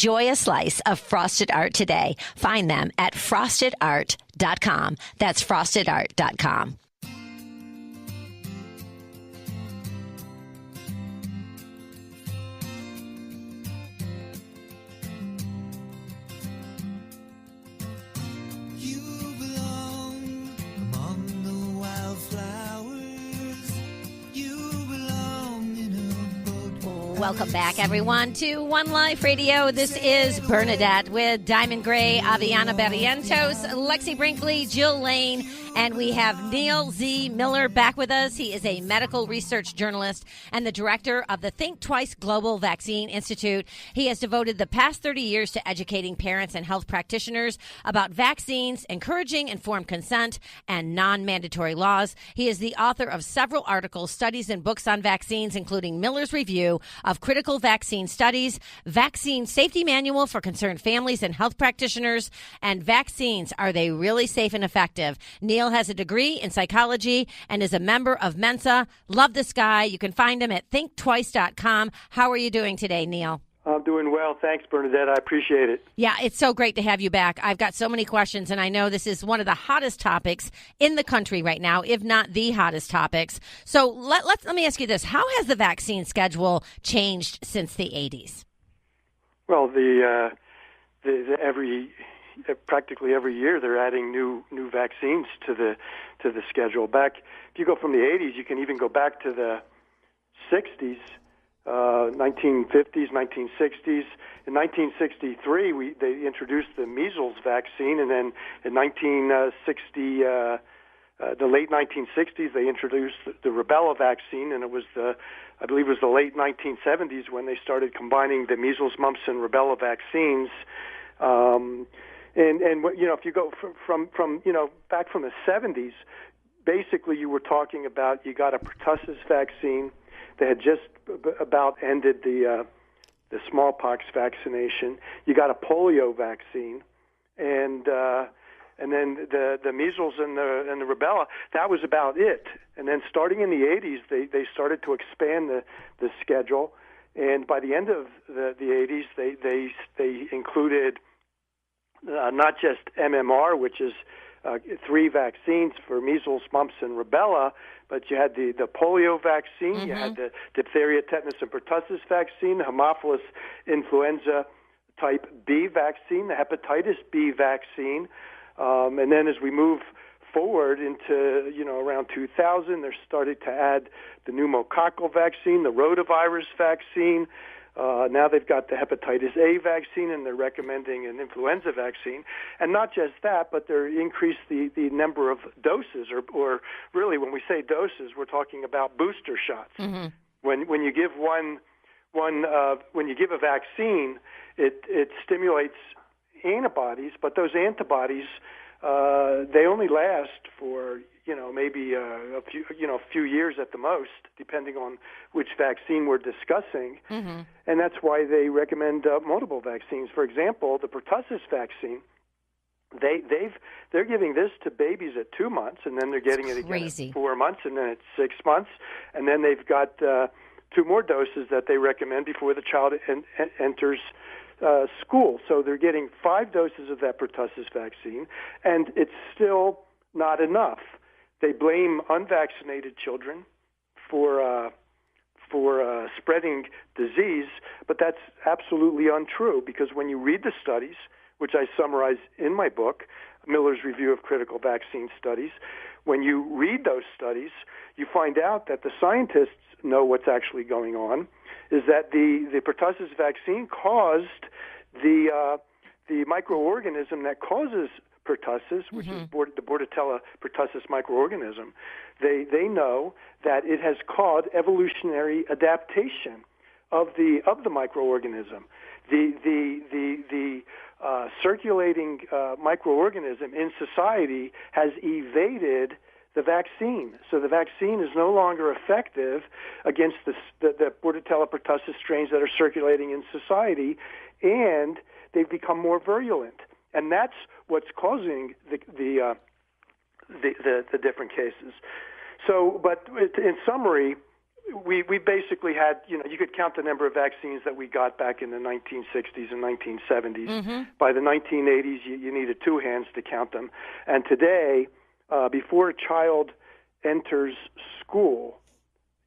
Enjoy a slice of frosted art today. Find them at frostedart.com. That's frostedart.com. Welcome back, everyone, to One Life Radio. This is Bernadette with Diamond Gray, Aviana Barrientos, Lexi Brinkley, Jill Lane, and we have Neil Z. Miller back with us. He is a medical research journalist and the director of the Think Twice Global Vaccine Institute. He has devoted the past 30 years to educating parents and health practitioners about vaccines, encouraging informed consent, and non-mandatory laws. He is the author of several articles, studies, and books on vaccines, including Miller's Review of Critical Vaccine Studies, Vaccine Safety Manual for Concerned Families and Health Practitioners, and Vaccines, Are They Really Safe and Effective? Neil has a degree in psychology and is a member of Mensa. Love this guy. You can find him at thinktwice.com. How are you doing today, Neil? I'm doing well. Thanks, Bernadette. I appreciate it. Yeah, it's so great to have you back. I've got so many questions, and I know this is one of the hottest topics in the country right now, if not the hottest topics. So let me ask you this. How has the vaccine schedule changed since the 80s? Well, practically every year they're adding new vaccines to the schedule. Back, if you go from the 80s, you can even go back to the 60s. 1950s, 1960s. In 1963, they introduced the measles vaccine, and then in the late 1960s, they introduced the rubella vaccine, and I believe it was the late 1970s when they started combining the measles, mumps, and rubella vaccines. And if you go from back from the 70s, basically you were talking about you got a pertussis vaccine. They had just about ended the smallpox vaccination. You got a polio vaccine, and then the measles and the rubella. That was about it. And then starting in the 80s, they started to expand the schedule. And by the end of the 80s, they included not just MMR, which is 3 vaccines for measles, mumps, and rubella, but you had the polio vaccine, you had the diphtheria, tetanus, and pertussis vaccine, the Haemophilus influenza type B vaccine, the hepatitis B vaccine, and then as we move forward into around 2000, they started to add the pneumococcal vaccine, the rotavirus vaccine. Now they've got the hepatitis A vaccine, and they're recommending an influenza vaccine. And not just that, but they're increased the number of doses, or really when we say doses, we're talking about booster shots. Mm-hmm. When you give when you give a vaccine, it stimulates antibodies, but those antibodies they only last for maybe a few years at the most, depending on which vaccine we're discussing. Mm-hmm. And that's why they recommend multiple vaccines. For example, the pertussis vaccine, they're giving this to babies at 2 months, and then they're getting it again at 4 months, and then at 6 months, and then they've got 2 more doses that they recommend before the child enters school. So they're getting 5 doses of that pertussis vaccine, and it's still not enough. They blame unvaccinated children for spreading disease, but that's absolutely untrue, because when you read the studies, which I summarize in my book, Miller's Review of Critical Vaccine Studies, when you read those studies, you find out that the scientists know what's actually going on, is that the pertussis vaccine caused the microorganism that causes pertussis, which is the Bordetella pertussis microorganism. They know that it has caused evolutionary adaptation of the microorganism. The circulating microorganism in society has evaded the vaccine. So the vaccine is no longer effective against the Bordetella pertussis strains that are circulating in society, and they've become more virulent. And that's what's causing the different cases. So, but in summary, we basically had, you could count the number of vaccines that we got back in the 1960s and 1970s. Mm-hmm. By the 1980s, you needed two hands to count them. And today, before a child enters school,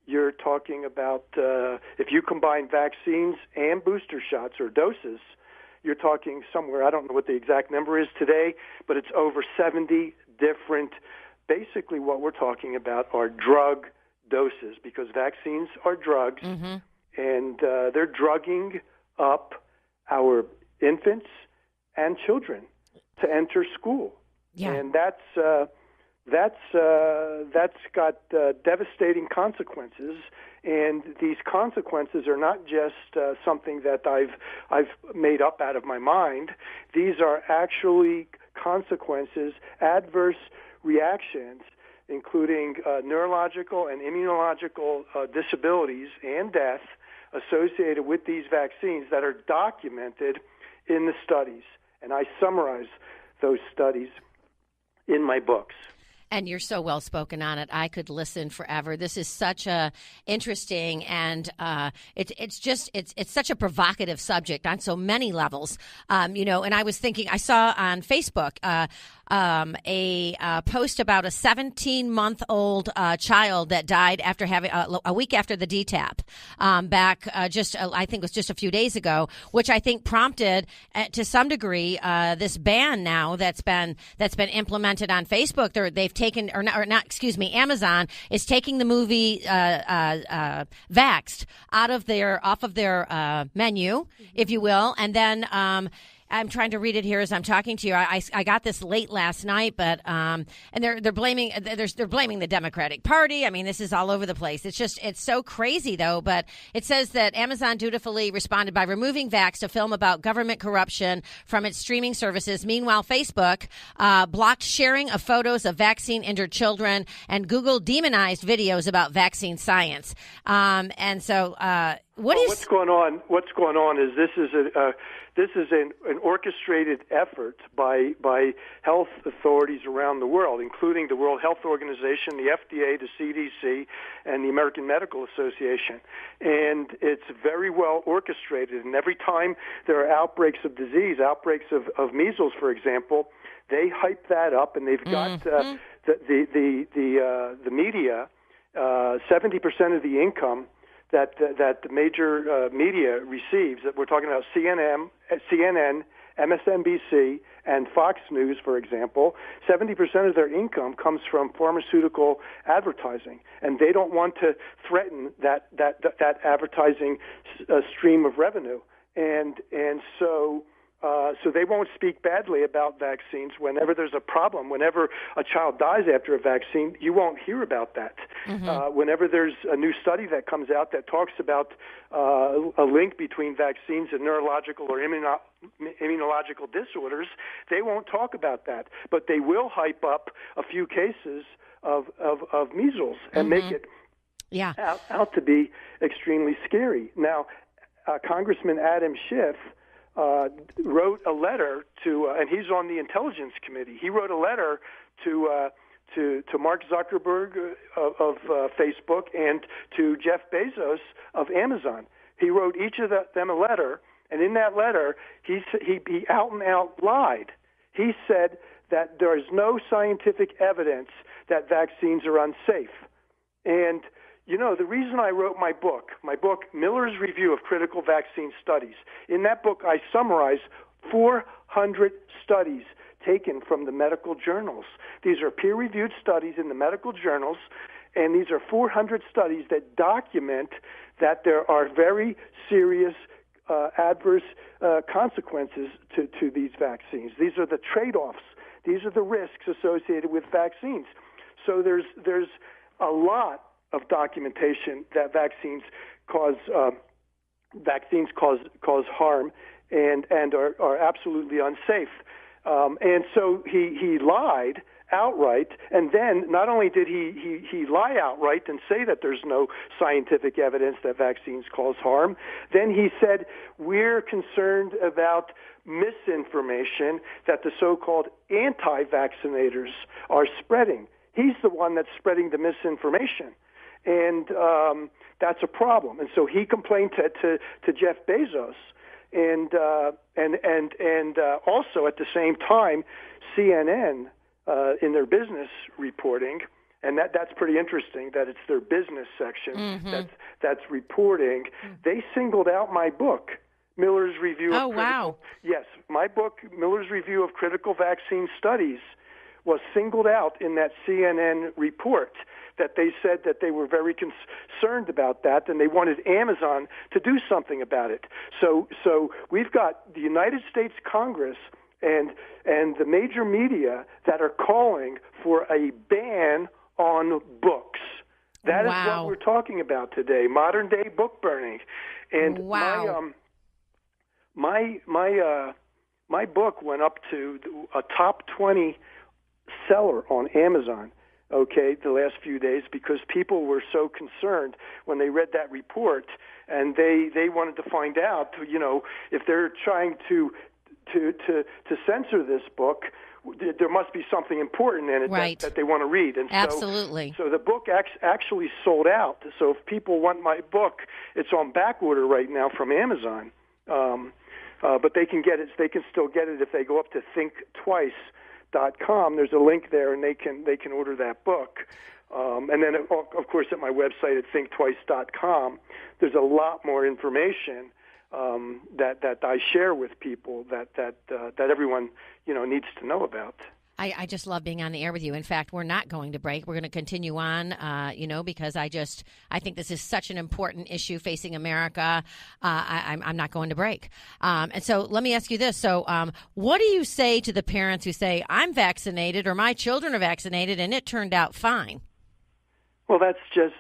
you're talking about, if you combine vaccines and booster shots or doses, you're talking somewhere, I don't know what the exact number is today, but it's over 70 different. Basically what we're talking about are drug doses, because vaccines are drugs, mm-hmm. and they're drugging up our infants and children to enter school. Yeah. And that's got devastating consequences, and these consequences are not just something that I've made up out of my mind. These are actually consequences, adverse reactions, including neurological and immunological disabilities and death associated with these vaccines that are documented in the studies. And I summarize those studies in my books. And you're so well spoken on it. I could listen forever. This is such a interesting and it's such a provocative subject on so many levels. And I was thinking, I saw on Facebook a post about a 17-month-old child that died after having a week after the DTaP back I think it was just a few days ago, which I think prompted to some degree this ban now that's been implemented on Facebook. They've taken Amazon is taking the movie Vaxxed off of their menu, if you will, and then I'm trying to read it here as I'm talking to you. I got this late last night, but and they're blaming the Democratic Party. I mean, this is all over the place. It's so crazy though. But it says that Amazon dutifully responded by removing Vaxxed, a film about government corruption, from its streaming services. Meanwhile, Facebook blocked sharing of photos of vaccine-injured children, and Google demonized videos about vaccine science. And so, what's going on? What's going on is this is an orchestrated effort by health authorities around the world, including the World Health Organization, the FDA, the CDC, and the American Medical Association. And it's very well orchestrated. And every time there are outbreaks of disease, outbreaks of measles, for example, they hype that up, and they've got the media, 70% of the income that the major media receives, that we're talking about CNN, MSNBC, and Fox News, for example, 70% of their income comes from pharmaceutical advertising, and they don't want to threaten that advertising stream of revenue, and so they won't speak badly about vaccines. Whenever there's a problem, whenever a child dies after a vaccine, you won't hear about that. Mm-hmm. Whenever there's a new study that comes out that talks about a link between vaccines and neurological or immunological disorders, they won't talk about that. But they will hype up a few cases of measles and make it out to be extremely scary. Now, Congressman Adam Schiff wrote a letter to, and he's on the Intelligence Committee. He wrote a letter to Mark Zuckerberg of Facebook and to Jeff Bezos of Amazon. He wrote each of them a letter, and in that letter, he out and out lied. He said that there is no scientific evidence that vaccines are unsafe. And the reason I wrote my book, Miller's Review of Critical Vaccine Studies, in that book I summarize 400 studies taken from the medical journals. These are peer-reviewed studies in the medical journals, and these are 400 studies that document that there are very serious adverse consequences to these vaccines. These are the trade-offs. These are the risks associated with vaccines. So there's a lot of documentation that vaccines cause harm and are absolutely unsafe. And so he lied outright, and then not only did he lie outright and say that there's no scientific evidence that vaccines cause harm, then he said we're concerned about misinformation that the so-called anti-vaccinators are spreading. He's the one that's spreading the misinformation. and that's a problem. And so he complained to Jeff Bezos, and also at the same time, CNN in their business reporting. And that's pretty interesting that it's their business section that's reporting. They singled out my book, Miller's Review of Critical... wow. Yes, my book, Miller's Review of Critical Vaccine Studies, was singled out in that CNN report, that they said that they were very concerned about that, and they wanted Amazon to do something about it. So we've got the United States Congress and the major media that are calling for a ban on books. That is what we're talking about today, modern day book burning. And my book went up to a top 20 seller on Amazon, the last few days, because people were so concerned when they read that report, and they wanted to find out, if they're trying to censor this book, there must be something important in it that they want to read. And absolutely. So the book actually sold out. So if people want my book, it's on back order right now from Amazon. But they can get it. They can still get it if they go up to thinktwice.com. There's a link there, and they can order that book. And then, of course, at my website at thinktwice.com, there's a lot more information that I share with people that everyone needs to know about. I just love being on the air with you. In fact, we're not going to break. We're going to continue on, because I think this is such an important issue facing America. I'm not going to break. And so let me ask you this. So what do you say to the parents who say, I'm vaccinated or my children are vaccinated and it turned out fine? Well, that's just,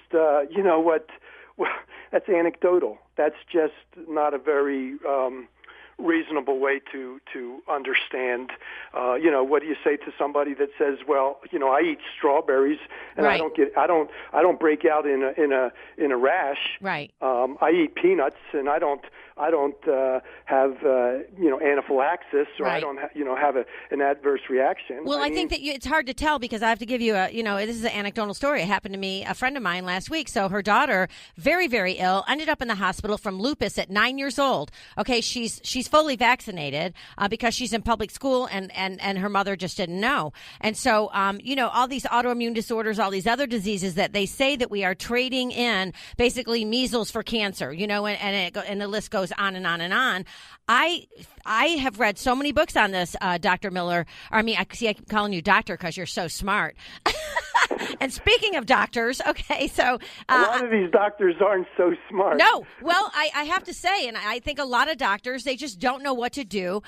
that's anecdotal. That's just not a very reasonable way to understand. What do you say to somebody that says, "Well, I eat strawberries and I don't break out in a rash. Right. I eat peanuts and I don't have anaphylaxis, or I don't have an adverse reaction." Well, I think that it's hard to tell, because I have to give you this is an anecdotal story. It happened to me, a friend of mine last week. So her daughter, very, very ill, ended up in the hospital from lupus at 9 years old. Okay, she's fully vaccinated because she's in public school, and her mother just didn't know. And so, all these autoimmune disorders, all these other diseases that they say that we are trading in, basically measles for cancer, and the list goes on and on and on. I have read so many books on this, Dr. Miller. I keep calling you doctor because you're so smart. And speaking of doctors, okay, so... a lot of these doctors aren't so smart. No. Well, I have to say, and I think a lot of doctors, they just don't know what to do.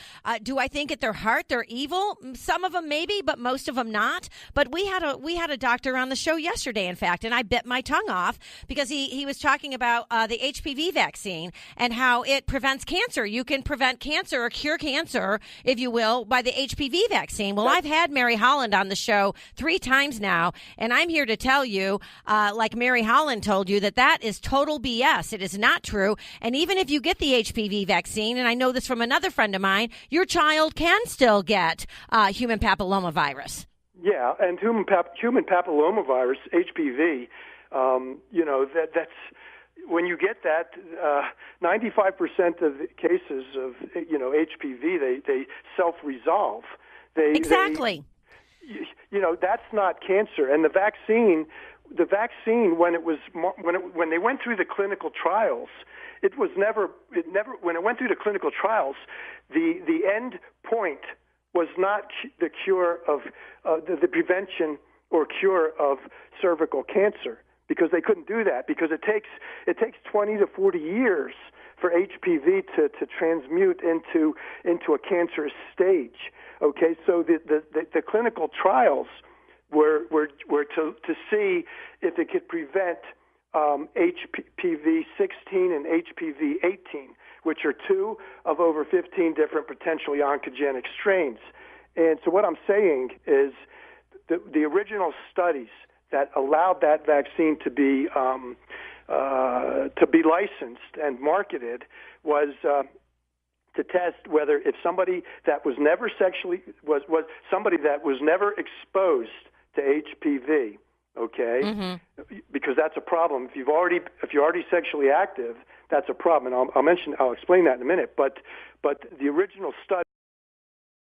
Do I think at their heart they're evil? Some of them maybe, but most of them not. But we had a doctor on the show yesterday, in fact, and I bit my tongue off because he was talking about the HPV vaccine and how it prevents cancer. You can prevent cancer or cure cancer, if you will, by the HPV vaccine. Well, I've had Mary Holland on the show 3 times now, and I'm here to tell you, like Mary Holland told you, that is total BS. It is not true. And even if you get the HPV vaccine, and I know this from another friend of mine, your child can still get human papillomavirus. Yeah, and human papillomavirus, HPV, that's... When you get that, 95% of the cases of HPV, they self-resolve. Exactly. That's not cancer. And the vaccine, when they went through the clinical trials, when it went through the clinical trials, the end point was not the cure of the prevention or cure of cervical cancer, because they couldn't do that, because it takes 20 to 40 years for HPV to transmute into a cancerous stage. Okay, so the clinical trials were to see if it could prevent HPV 16 and HPV 18, which are 2 of over 15 different potentially oncogenic strains. And so what I'm saying is the original studies that allowed that vaccine to be licensed and marketed was to test whether if somebody that was never sexually was somebody that was never exposed to HPV, okay? Because that's a problem. If you're already sexually active, that's a problem. And I'll explain that in a minute. But the original study